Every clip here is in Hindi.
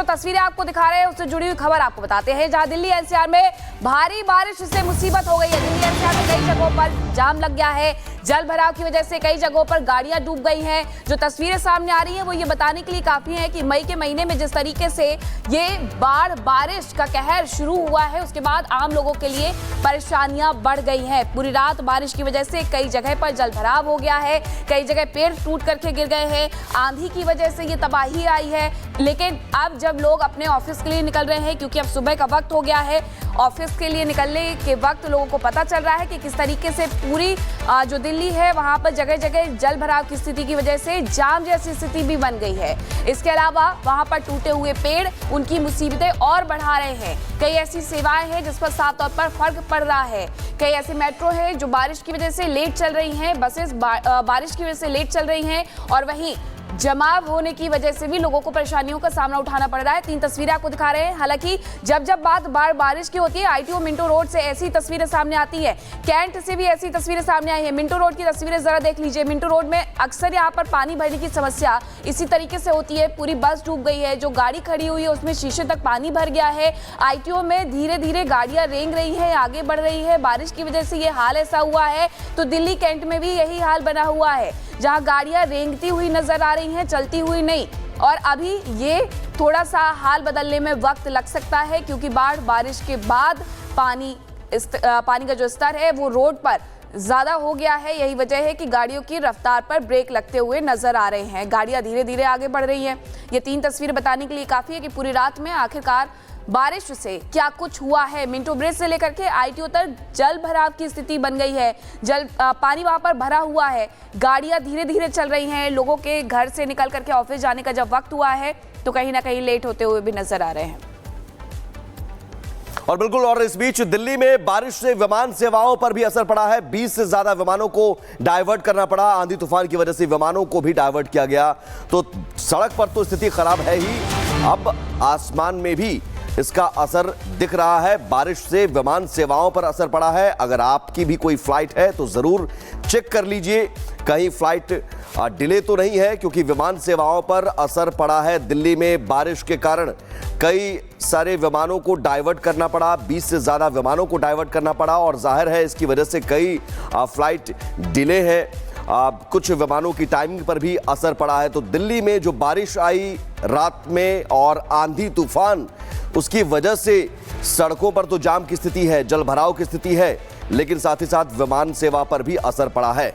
जो तस्वीरें आपको दिखा रहे हैं उससे जुड़ी हुई खबर आपको बताते हैं, जहां दिल्ली एनसीआर में भारी बारिश से मुसीबत हो गई है। दिल्ली एनसीआर में कई जगहों पर जाम लग गया है। जल भराव की वजह से कई जगहों पर गाड़ियां डूब गई हैं। जो तस्वीरें सामने आ रही हैं वो ये बताने के लिए काफी है कि मई के महीने में जिस तरीके से ये बारिश का कहर शुरू हुआ है, उसके बाद आम लोगों के लिए परेशानियां बढ़ गई हैं। पूरी रात बारिश की वजह से कई जगह पर जल भराव हो गया है, कई जगह पेड़ टूट करके गिर गए हैं, आंधी की वजह से ये तबाही आई है। लेकिन अब जब लोग अपने ऑफिस के लिए निकल रहे हैं, क्योंकि अब सुबह का वक्त हो गया है, ऑफिस के लिए निकलने के वक्त लोगों को पता चल रहा है कि किस तरीके से पूरी जो दिल्ली है वहां पर जगह जगह जल भराव की स्थिति की वजह से जाम जैसी स्थिति भी बन गई है। इसके अलावा वहां पर टूटे हुए पेड़ उनकी मुसीबतें और बढ़ा रहे हैं। कई ऐसी सेवाएं हैं जिस पर साफ तौर पर फर्क पड़ रहा है। कई ऐसी मेट्रो है जो बारिश की वजह से लेट चल रही हैं, बसेस बारिश की वजह से लेट चल रही हैं, और वहीं जमाव होने की वजह से भी लोगों को परेशानियों का सामना उठाना पड़ रहा है। 3 तस्वीरें आपको दिखा रहे हैं। हालांकि जब बारिश की होती है, आईटीओ मिंटो रोड से ऐसी तस्वीरें सामने आती है, कैंट से भी ऐसी तस्वीरें सामने आई है। मिंटो रोड की तस्वीरें जरा देख लीजिए। मिंटो रोड में अक्सर यहाँ पर पानी भरने की समस्या इसी तरीके से होती है। पूरी बस डूब गई है, जो गाड़ी खड़ी हुई है उसमें शीशे तक पानी भर गया है। आईटीओ में धीरे धीरे गाड़ियां रेंग रही है, आगे बढ़ रही है। बारिश की वजह से ये हाल ऐसा हुआ है। तो दिल्ली कैंट में भी यही हाल बना हुआ है, जहां गाड़ियां रेंगती हुई नजर आ रही हैं, चलती हुई नहीं। और अभी ये थोड़ा सा हाल बदलने में वक्त लग सकता है, क्योंकि बारिश के बाद पानी का जो स्तर है वो रोड पर ज्यादा हो गया है। यही वजह है कि गाड़ियों की रफ्तार पर ब्रेक लगते हुए नजर आ रहे हैं। गाड़ियां धीरे धीरे आगे बढ़ रही हैं। ये 3 तस्वीरें बताने के लिए काफी है कि पूरी रात में आखिरकार बारिश से क्या कुछ हुआ है। मिंटो ब्रिज से लेकर के आईटीओ तक जल भराव की स्थिति बन गई है। पानी वहां पर भरा हुआ है, गाड़ियां धीरे धीरे चल रही हैं। लोगों के घर से निकल करके ऑफिस जाने का जब वक्त हुआ है तो कहीं ना कहीं लेट होते हुए भी नजर आ रहे हैं। और बिल्कुल, और इस बीच दिल्ली में बारिश से विमान सेवाओं पर भी असर पड़ा है। 20 से ज्यादा विमानों को डायवर्ट करना पड़ा। आंधी तूफान की वजह से विमानों को भी डायवर्ट किया गया। तो सड़क पर तो स्थिति खराब है ही, अब आसमान में भी इसका असर दिख रहा है। बारिश से विमान सेवाओं पर असर पड़ा है। अगर आपकी भी कोई फ्लाइट है तो जरूर चेक कर लीजिए कहीं फ्लाइट डिले तो नहीं है, क्योंकि विमान सेवाओं पर असर पड़ा है। दिल्ली में बारिश के कारण कई सारे विमानों को डाइवर्ट करना पड़ा, 20 से ज़्यादा विमानों को डाइवर्ट करना पड़ा, और जाहिर है इसकी वजह से कई फ्लाइट डिले है। कुछ विमानों की टाइमिंग पर भी असर पड़ा है। तो दिल्ली में जो बारिश आई रात में और आंधी तूफान, उसकी वजह से सड़कों पर तो जाम की स्थिति है, जल भराव की स्थिति है, लेकिन साथ ही साथ विमान सेवा पर भी असर पड़ा है।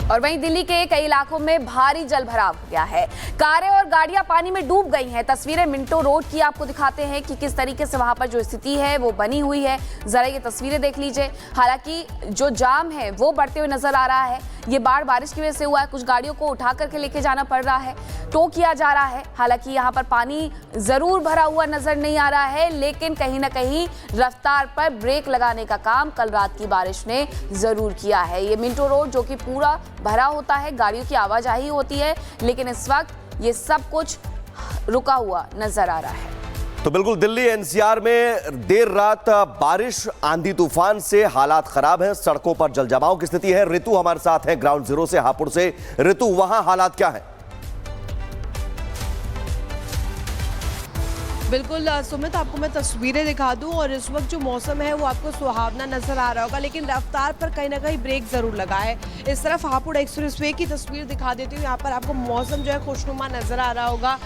और वहीं दिल्ली के कई इलाकों में भारी जल भराव हो गया है। कारें और गाड़ियां पानी में डूब गई हैं। तस्वीरें मिंटो रोड की आपको दिखाते हैं कि किस तरीके से वहां पर जो स्थिति है वो बनी हुई है। जरा ये तस्वीरें देख लीजिए। हालांकि जो जाम है वो बढ़ते हुए नजर आ रहा है। ये बारिश की वजह से हुआ है। कुछ गाड़ियों को उठा करके लेके जाना पड़ रहा है, टो किया जा रहा है। हालांकि यहाँ पर पानी जरूर भरा हुआ नजर नहीं आ रहा है, लेकिन कहीं ना कहीं रफ्तार पर ब्रेक लगाने का काम कल रात की बारिश ने जरूर किया है। ये मिंटो रोड जो कि पूरा भरा होता है, गाड़ियों की आवाजाही होती है, लेकिन इस वक्त ये सब कुछ रुका हुआ नजर आ रहा है। तो बिल्कुल, दिल्ली एनसीआर में देर रात बारिश आंधी तूफान से हालात खराब हैं। सड़कों पर जल जमाव की स्थिति है। ऋतु हमारे साथ है ग्राउंड जीरो से, हापुड़ से। ऋतु, वहां हालात क्या है? बिल्कुल सुमित, आपको मैं तस्वीरें दिखा दूं, और इस वक्त जो मौसम है वो आपको सुहावना नजर आ रहा होगा, लेकिन रफ्तार पर कहीं ना कहीं ब्रेक जरूर लगा है। इस तरफ हापुड़ एक्सप्रेसवे की तस्वीर दिखा देती हूँ। यहाँ पर आपको मौसम जो है खुशनुमा नजर आ रहा होगा।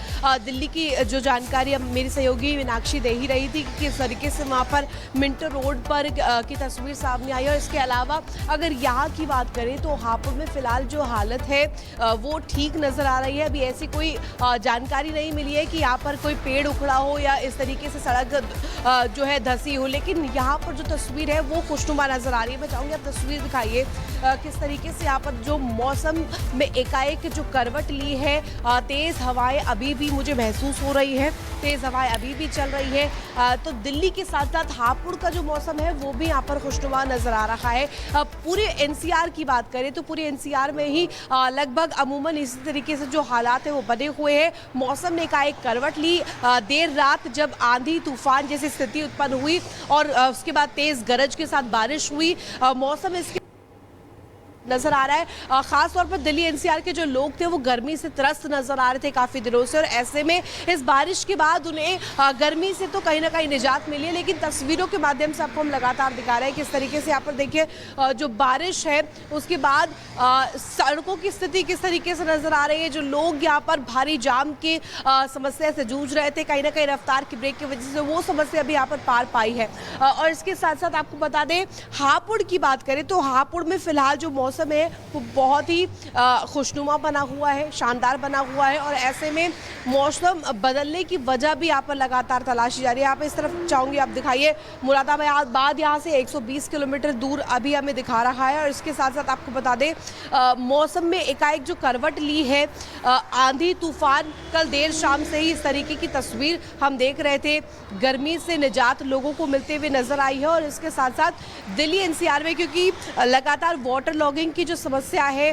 दिल्ली की जो जानकारी अब मेरी सहयोगी मीनाक्षी दे ही रही थी कि किस तरीके से वहाँ पर मिंटो रोड पर की तस्वीर सामने आई। और इसके अलावा अगर यहाँ की बात करें तो हापुड़ में फिलहाल जो हालत है वो ठीक नजर आ रही है। अभी ऐसी कोई जानकारी नहीं मिली है कि यहाँ पर कोई पेड़ उखड़ा हो या इस तरीके से सड़क जो है धसी हो, लेकिन यहाँ पर जो तस्वीर है वो खुशनुमा नजर आ रही है। मैं चाहूँगी आप तस्वीर दिखाइए किस तरीके से यहाँ पर जो मौसम में एकाएक जो करवट ली है। तेज हवाएं अभी भी मुझे महसूस हो रही है, तेज हवाएं अभी भी चल रही है। तो दिल्ली के साथ साथ हापुड़ का जो मौसम है वो भी यहाँ पर खुशनुमा नजर आ रहा है। पूरे एनसीआर की बात करें तो पूरे एनसीआर में ही लगभग अमूमन इसी तरीके से जो हालात है वो बने हुए हैं। मौसम ने एकाएक करवट ली। देर रात जब आंधी तूफान जैसी स्थिति उत्पन्न हुई और उसके बाद तेज गरज के साथ बारिश हुई, मौसम इसके नजर आ रहा है। खास तौर पर दिल्ली एनसीआर के जो लोग थे वो गर्मी से त्रस्त नजर आ रहे थे काफी दिनों से, और ऐसे में इस बारिश के बाद उन्हें गर्मी से तो कहीं ना कहीं निजात मिली है। लेकिन तस्वीरों के माध्यम से आपको हम लगातार दिखा रहे हैं किस तरीके से यहाँ पर देखिए जो बारिश है उसके बाद सड़कों की स्थिति किस तरीके से नजर आ रही है। जो लोग यहाँ पर भारी जाम की समस्या से जूझ रहे थे, कहीं ना कहीं रफ्तार की ब्रेक की वजह से वो समस्या भी यहाँ पर पार पाई है। और इसके साथ साथ आपको बता दें, हापुड़ की बात करें तो हापुड़ में फिलहाल जो मौसम है वो बहुत ही खुशनुमा बना हुआ है, शानदार बना हुआ है, और ऐसे में मौसम बदलने की वजह भी यहाँ पर लगातार तलाशी जा रही है। यहाँ पे इस तरफ चाहूंगी आप दिखाइए, मुरादाबाद यहाँ से 120 किलोमीटर दूर अभी हमें दिखा रहा है। और इसके साथ साथ आपको बता दें मौसम में एकाएक जो करवट ली है, आंधी तूफान, कल देर शाम से ही इस तरीके की तस्वीर हम देख रहे थे। गर्मी से निजात लोगों को मिलते हुए नजर आई है। और इसके साथ साथ दिल्ली एनसीआर में क्योंकि लगातार वाटर लॉगिंग की जो समस्या है,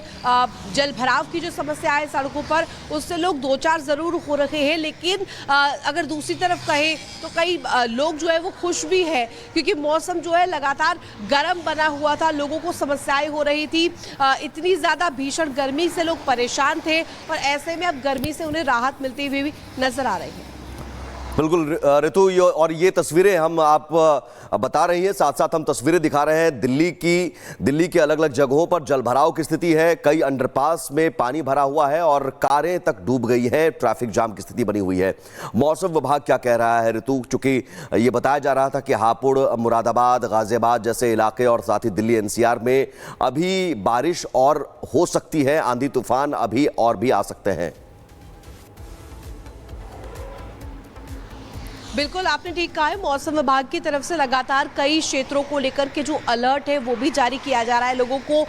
जल भराव की जो समस्या है सड़कों पर, उससे लोग दो चार जरूर हो रहे हैं। लेकिन अगर दूसरी तरफ कहें तो कई लोग जो है वो खुश भी है क्योंकि मौसम जो है लगातार गर्म बना हुआ था, लोगों को समस्याएं हो रही थी, इतनी ज़्यादा भीषण गर्मी से लोग परेशान थे, और ऐसे में अब गर्मी से उन्हें राहत मिलती हुई भी नजर आ रही है। बिल्कुल ऋतु, और ये तस्वीरें हम आप बता रही हैं, साथ साथ हम तस्वीरें दिखा रहे हैं दिल्ली के अलग अलग जगहों पर जलभराव की स्थिति है। कई अंडरपास में पानी भरा हुआ है और कारें तक डूब गई है, ट्रैफिक जाम की स्थिति बनी हुई है। मौसम विभाग क्या कह रहा है ऋतु? चूंकि ये बताया जा रहा था कि हापुड़, मुरादाबाद, गाजियाबाद जैसे इलाके और साथ ही दिल्ली एनसीआर में अभी बारिश और हो सकती है, आंधी तूफान अभी और भी आ सकते हैं। बिल्कुल आपने ठीक कहा है, मौसम विभाग की तरफ से लगातार कई क्षेत्रों को लेकर के जो अलर्ट है वो भी जारी किया जा रहा है। लोगों को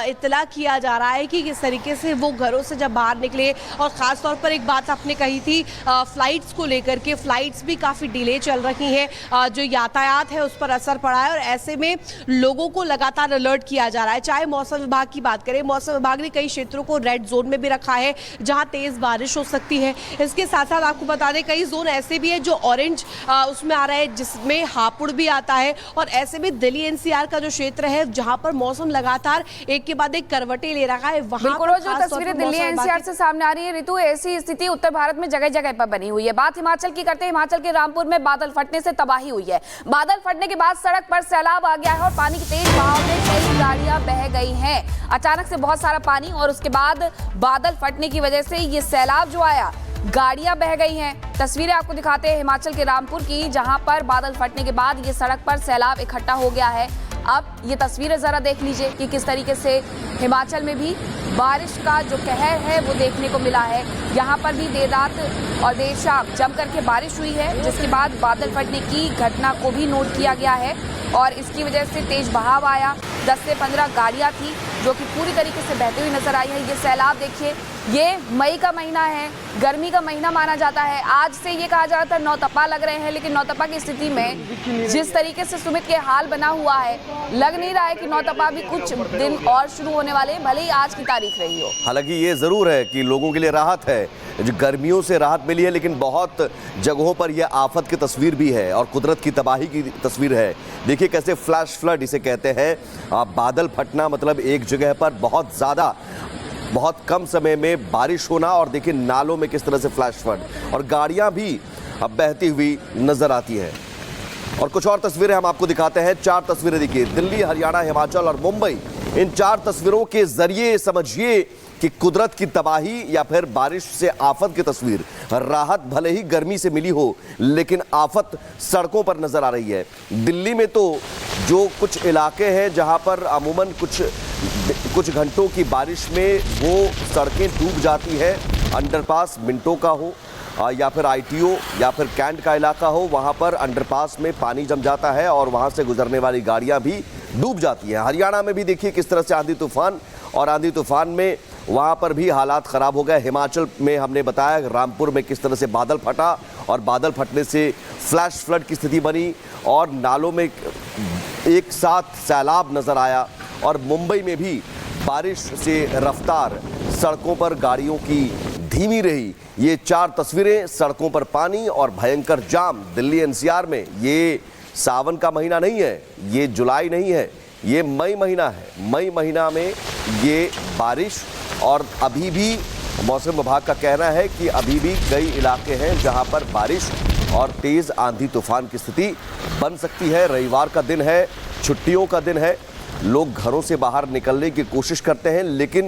इत्तला किया जा रहा है कि किस तरीके से वो घरों से जब बाहर निकले। और ख़ास तौर पर एक बात आपने कही थी फ्लाइट्स को लेकर के, फ्लाइट्स भी काफ़ी डिले चल रही हैं, जो यातायात है उस पर असर पड़ा है। और ऐसे में लोगों को लगातार अलर्ट किया जा रहा है। चाहे मौसम विभाग की बात करें, मौसम विभाग ने कई क्षेत्रों को रेड जोन में भी रखा है जहाँ तेज़ बारिश हो सकती है। इसके साथ साथ आपको बता दें कई जोन ऐसे भी है जो ऑरेंज उसमें आ रहा है, जिसमें हापुड़ भी आता है। और ऐसे में दिल्ली एनसीआर का जो क्षेत्र है जहां पर मौसम लगातार एक के बाद एक करवटें ले रहा है, वहां बिल्कुल जो तस्वीरें दिल्ली एनसीआर से सामने आ रही है ऋतु, ऐसी स्थिति उत्तर भारत में जगह जगह पर बनी हुई है। बात हिमाचल की करते हैं, हिमाचल के रामपुर में बादल फटने से तबाही हुई है। बादल फटने के बाद सड़क पर सैलाब आ गया है और पानी के तेज बहाव में कई गाड़ियां बह गई हैं। अचानक से बहुत सारा पानी और उसके बाद बादल फटने की वजह से ये सैलाब जो आया, गाड़ियां बह गई हैं। तस्वीरें आपको दिखाते हैं हिमाचल के रामपुर की, जहां पर बादल फटने के बाद ये सड़क पर सैलाब इकट्ठा हो गया है। अब ये तस्वीरें जरा देख लीजिए कि किस तरीके से हिमाचल में भी बारिश का जो कहर है वो देखने को मिला है। यहाँ पर भी देर रात और देर शाम जम करके बारिश हुई है, जिसके बाद बादल फटने की घटना को भी नोट किया गया है और इसकी वजह से तेज बहाव आया। 10 से 15 गाड़ियाँ थी जो कि पूरी तरीके से बहती हुई नजर आई है। ये सैलाब देखिए, ये मई का महीना है, गर्मी का महीना माना जाता है। आज से ये कहा जा रहा था नौतपा लग रहे हैं, लेकिन नौतपा की स्थिति में जिस तरीके से सुमित के हाल बना हुआ है, लग नहीं रहा है कि नौतपा भी कुछ दिन और शुरू होने वाले हैं, भले ही आज की तारीख रही हो। हालांकि ये जरूर है कि लोगों के लिए राहत है, जो गर्मियों से राहत मिली है, लेकिन बहुत जगहों पर यह आफत की तस्वीर भी है और कुदरत की तबाही की तस्वीर है। देखिए कैसे फ्लैश फ्लड इसे कहते हैं, बादल फटना मतलब एक जगह पर बहुत ज़्यादा, बहुत कम समय में बारिश होना, और देखिए नालों में किस तरह से फ्लैश फ्लड, और गाड़ियां भी अब बहती हुई नजर आती हैं। और कुछ और तस्वीरें हम आपको दिखाते हैं। 4 तस्वीरें देखिए, दिल्ली, हरियाणा, हिमाचल और मुंबई। इन 4 तस्वीरों के जरिए समझिए कि कुदरत की तबाही या फिर बारिश से आफत की तस्वीर। राहत भले ही गर्मी से मिली हो, लेकिन आफत सड़कों पर नजर आ रही है। दिल्ली में तो जो कुछ इलाके हैं जहां पर अमूमन कुछ घंटों की बारिश में वो सड़कें डूब जाती है, अंडरपास मिनटों का हो या फिर आईटीओ या फिर कैंट का इलाका हो, वहां पर अंडरपास में पानी जम जाता है और वहां से गुजरने वाली गाड़ियां भी डूब जाती हैं। हरियाणा में भी देखिए किस तरह से आंधी तूफान, और आंधी तूफान में वहां पर भी हालात खराब हो गए। हिमाचल में हमने बताया रामपुर में किस तरह से बादल फटा और बादल फटने से फ्लैश फ्लड की स्थिति बनी और नालों में एक साथ सैलाब नजर आया। और मुंबई में भी बारिश से रफ्तार सड़कों पर गाड़ियों की धीमी रही। ये 4 तस्वीरें, सड़कों पर पानी और भयंकर जाम दिल्ली एनसीआर में। ये सावन का महीना नहीं है, ये जुलाई नहीं है, ये मई महीना है, मई महीना में ये बारिश, और अभी भी मौसम विभाग का कहना है कि अभी भी कई इलाके हैं जहां पर बारिश और तेज आंधी तूफान की स्थिति बन सकती है। रविवार का दिन है, छुट्टियों का दिन है, लोग घरों से बाहर निकलने की कोशिश करते हैं, लेकिन